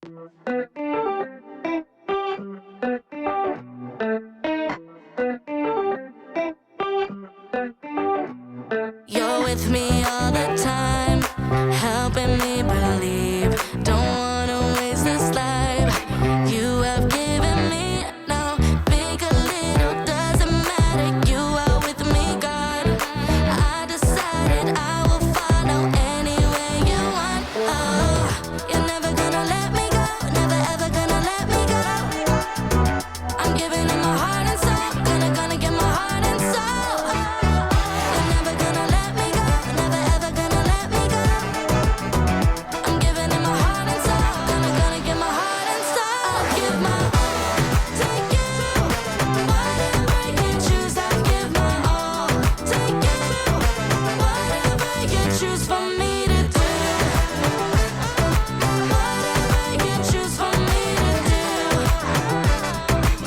You're with me all the time, helping me believe. Don't wanna waste this life you have given me. No, big or little, doesn't matter. You are with me, God. I decided I will follow anywhere you want. Oh, you're never gonna let me go, never ever gonna let me go. I'm giving it my heart and soul, gonna give my heart and soul. You're never gonna let me go, never ever gonna let me go. I'm giving it my heart and soul, gonna give my heart and soul. I'll give my all to you, whatever you choose. I'll give my all to you, whatever you choose for me to do. Whatever you choose for me to do.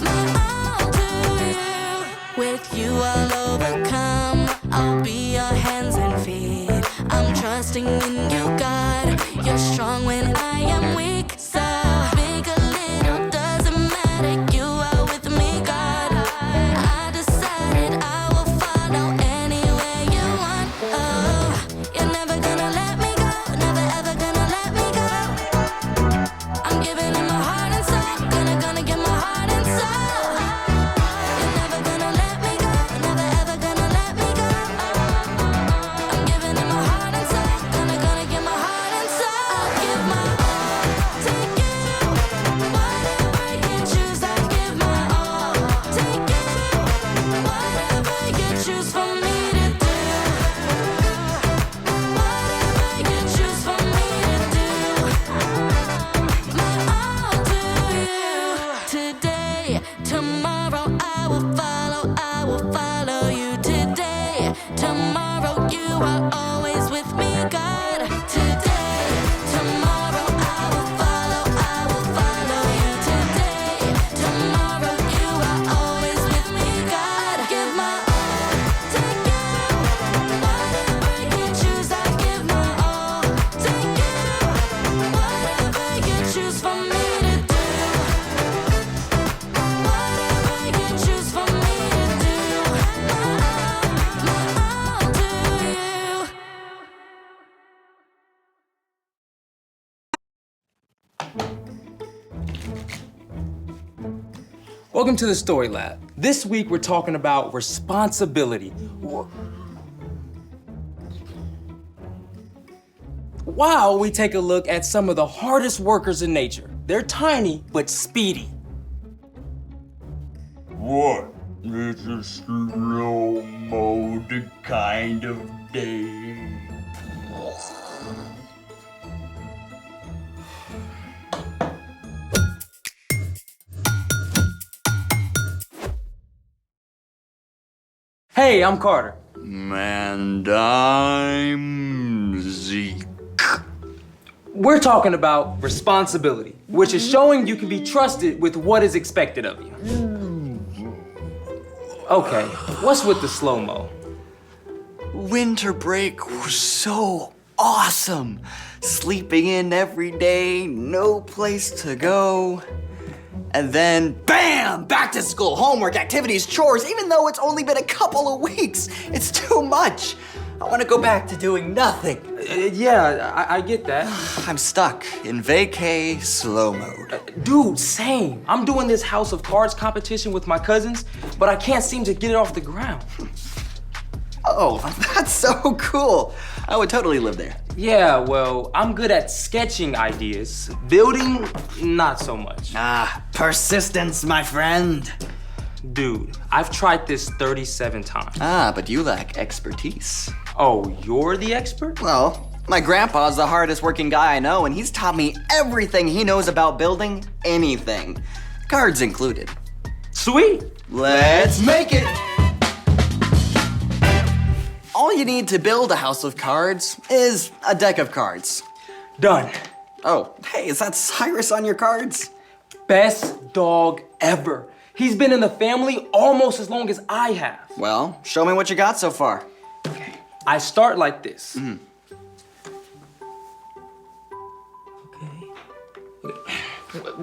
My all to you. With you I'll overcome. I'll be your hands and feet. I'm trusting in you, God. You're strong when I am weak. So big or little, doesn't matter. You are with me, God. I decided I will follow anywhere you want. Oh, you're never gonna let me go, never ever gonna let me go. I'm giving it my heart and soul, gonna give my heart and soul. You're never gonna let me go, never ever gonna let me go. I'm giving it my heart and soul, gonna give my heart and soul. I'll give my all to you, whatever you choose. I'll give my all to you, whatever you choose for me to do. Whatever you choose for me to do. My all to you. Today, tomorrow I will follow you. Today, tomorrow you are always with me, God. Today, tomorrow I will follow you. Today, tomorrow you are always with me, God. Give my all to you, whatever you choose. I give my all to you, whatever you choose for me to do. Whatever you choose for me to do. My all to you. Welcome to the Story Lab. This week we're talking about responsibility. While we take a look at some of the hardest workers in nature. They're tiny but speedy. What? It's a slow mode kind of day. Hey, I'm Carter. And I'm Zeke. We're talking about responsibility, which is showing you can be trusted with what is expected of you. Okay, what's with the slow-mo? Winter break was so awesome. Sleeping in every day, no place to go. And then, bam! Back to school, homework, activities, chores, even though it's only been a couple of weeks. It's too much. I want to go back to doing nothing. Yeah, I get that. I'm stuck in vacay slow mode. Dude, same. I'm doing this House of Cards competition with my cousins, but I can't seem to get it off the ground. Oh, that's so cool. I would totally live there. Yeah, well, I'm good at sketching ideas. Building, not so much. Ah, persistence, my friend. Dude, I've tried this 37 times. Ah, but you lack expertise. Oh, you're the expert? Well, my grandpa's the hardest working guy I know, and he's taught me everything he knows about building anything. Cards included. Sweet. Let's make it! All you need to build a house of cards is a deck of cards. Done. Oh, hey, is that Cyrus on your cards? Best dog ever. He's been in the family almost as long as I have. Well, show me what you got so far. Okay. I start like this. Okay.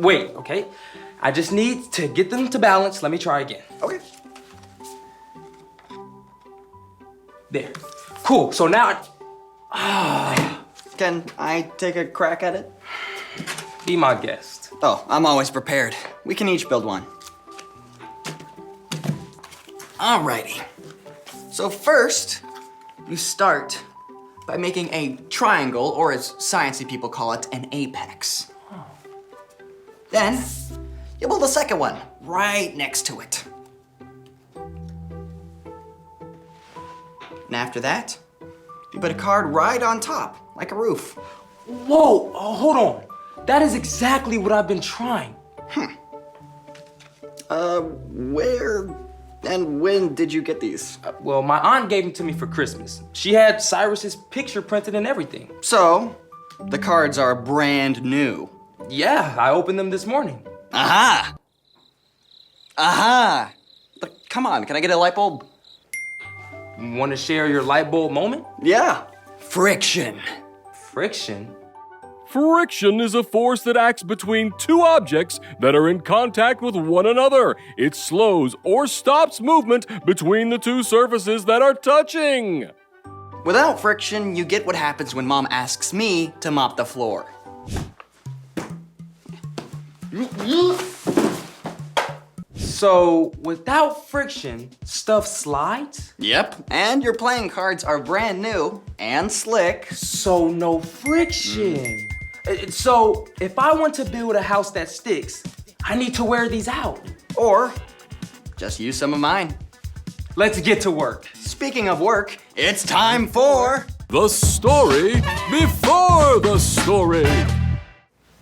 Wait, okay? I just need to get them to balance. Let me try again. Okay. There. Cool, so now, Can I take a crack at it? be my guest. Oh, I'm always prepared. We can each build one. Alrighty. So first, you start by making a triangle, or as sciencey people call it, an apex. Then, you build a second one right next to it. And after that, you put a card right on top, like a roof. Whoa, hold on. That is exactly what I've been trying. Where and when did you get these? Well, my aunt gave them to me for Christmas. She had Cyrus's picture printed and everything. So, the cards are brand new. Yeah, I opened them this morning. Aha! Aha! Look, come on, can I get a light bulb? Want to share your light bulb moment? Yeah. Friction. Friction? Friction is a force that acts between two objects that are in contact with one another. It slows or stops movement between the two surfaces that are touching. Without friction, you get what happens when Mom asks me to mop the floor. So, without friction, stuff slides? Yep. And your playing cards are brand new and slick. So, no friction. So, if I want to build a house that sticks, I need to wear these out. Or just use some of mine. Let's get to work. Speaking of work, it's time for... The story before the story.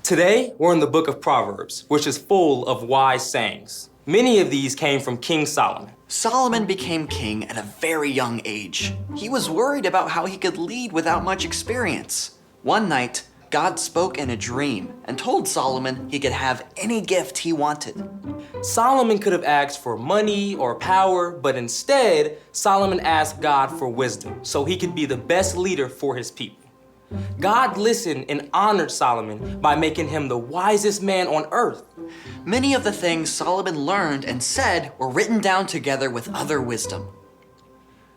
Today, we're in the book of Proverbs, which is full of wise sayings. Many of these came from King Solomon. Solomon became king at a very young age. He was worried about how he could lead without much experience. One night, God spoke in a dream and told Solomon he could have any gift he wanted. Solomon could have asked for money or power, but instead, Solomon asked God for wisdom so he could be the best leader for his people. God listened and honored Solomon by making him the wisest man on earth. Many of the things Solomon learned and said were written down together with other wisdom.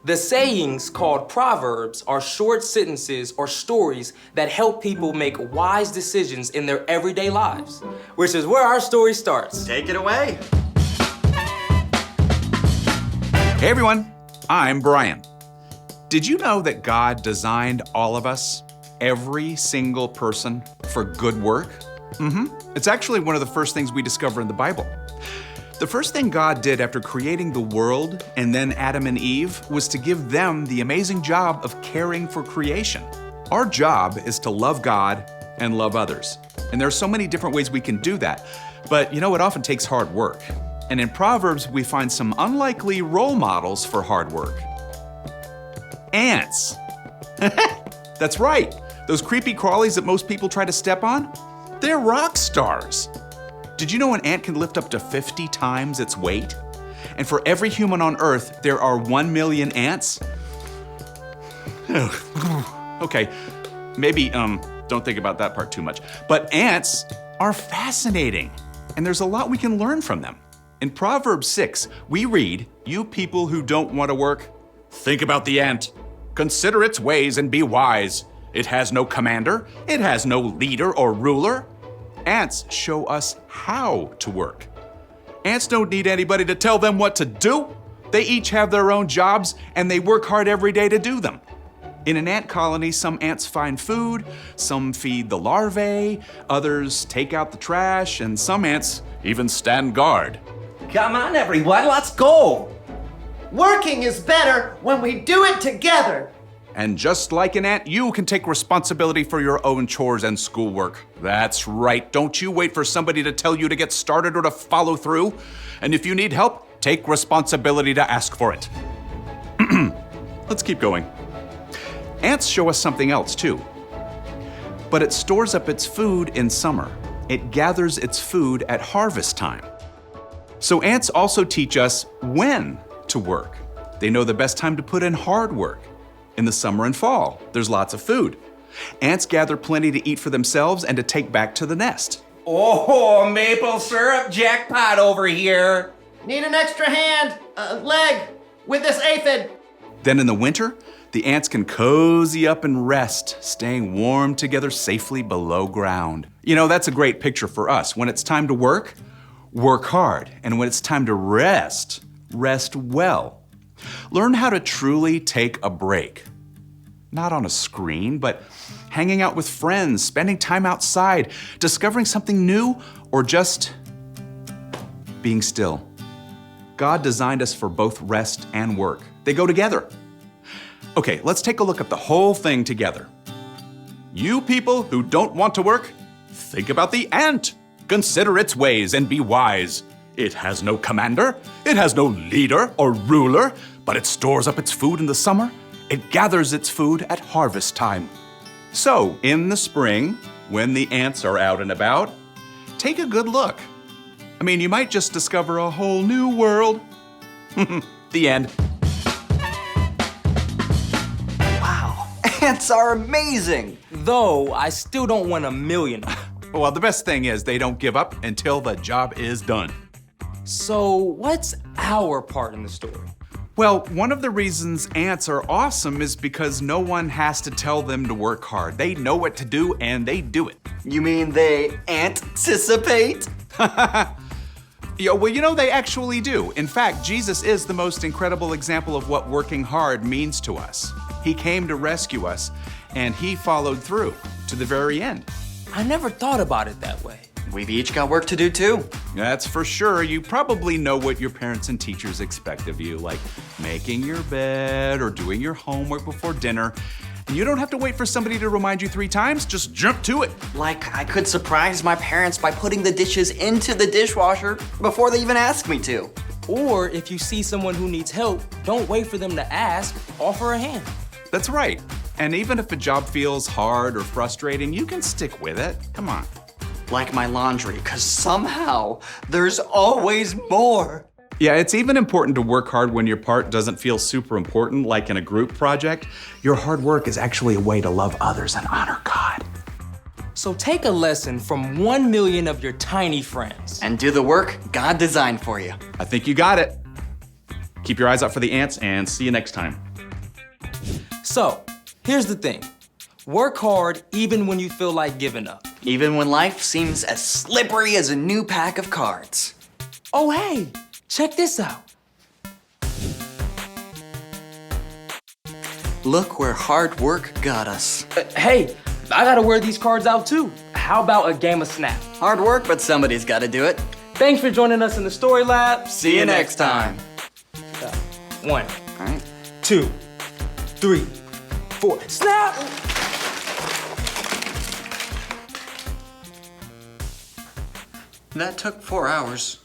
The sayings called Proverbs are short sentences or stories that help people make wise decisions in their everyday lives, which is where our story starts. Take it away. Hey everyone, I'm Brian. Did you know that God designed all of us, every single person, for good work? It's actually one of the first things we discover in the Bible. The first thing God did after creating the world and then Adam and Eve was to give them the amazing job of caring for creation. Our job is to love God and love others. And there are so many different ways we can do that. But you know, it often takes hard work. And in Proverbs, we find some unlikely role models for hard work. Ants. That's right. Those creepy crawlies that most people try to step on, they're rock stars. Did you know an ant can lift up to 50 times its weight? And for every human on Earth, there are 1 million ants? Okay, maybe don't think about that part too much. But ants are fascinating, and there's a lot we can learn from them. In Proverbs 6, we read, "You people who don't want to work, think about the ant. Consider its ways and be wise. It has no commander, it has no leader or ruler." Ants show us how to work. Ants don't need anybody to tell them what to do. They each have their own jobs and they work hard every day to do them. In an ant colony, some ants find food, some feed the larvae, others take out the trash, and some ants even stand guard. Come on, everyone, let's go! Working is better when we do it together! And just like an ant, you can take responsibility for your own chores and schoolwork. That's right. Don't you wait for somebody to tell you to get started or to follow through. And if you need help, take responsibility to ask for it. Let's keep going. Ants show us something else too. But it stores up its food in summer. It gathers its food at harvest time. So ants also teach us when to work. They know the best time to put in hard work. In the summer and fall, there's lots of food. Ants gather plenty to eat for themselves and to take back to the nest. Oh, maple syrup jackpot over here. Need an extra hand, leg, with this aphid. Then in the winter, the ants can cozy up and rest, staying warm together safely below ground. You know, that's a great picture for us. When it's time to work, work hard. And when it's time to rest, rest well. Learn how to truly take a break. Not on a screen, but hanging out with friends, spending time outside, discovering something new, or just being still. God designed us for both rest and work. They go together. Okay, let's take a look at the whole thing together. You people who don't want to work, think about the ant. Consider its ways and be wise. It has no commander, it has no leader or ruler, but it stores up its food in the summer. It gathers its food at harvest time. So, in the spring, when the ants are out and about, take a good look. I mean, you might just discover a whole new world. The end. Wow, ants are amazing. Though, I still don't want 1,000,000. Well, the best thing is they don't give up until the job is done. So, what's our part in the story? Well, one of the reasons ants are awesome is because no one has to tell them to work hard. They know what to do and they do it. You mean they anticipate? Yeah, well, you know, they actually do. In fact, Jesus is the most incredible example of what working hard means to us. He came to rescue us, and he followed through to the very end. I never thought about it that way. We've each got work to do too. That's for sure. You probably know what your parents and teachers expect of you, like making your bed or doing your homework before dinner. And you don't have to wait for somebody to remind you 3 times, just jump to it. Like I could surprise my parents by putting the dishes into the dishwasher before they even ask me to. Or if you see someone who needs help, don't wait for them to ask, offer a hand. That's right. And even if a job feels hard or frustrating, you can stick with it. Come on. Like my laundry, because somehow there's always more. Yeah, it's even important to work hard when your part doesn't feel super important, like in a group project. Your hard work is actually a way to love others and honor God. So take a lesson from 1,000,000 of your tiny friends. And do the work God designed for you. I think you got it. Keep your eyes out for the ants and see you next time. So, here's the thing. Work hard even when you feel like giving up. Even when life seems as slippery as a new pack of cards. Oh, hey, check this out. Look where hard work got us. Hey, I gotta wear these cards out too. How about a game of Snap? Hard work, but somebody's got to do it. Thanks for joining us in the Story Lab. See you next time. 1, All right. 2, 3, 4. Snap! That took 4 hours.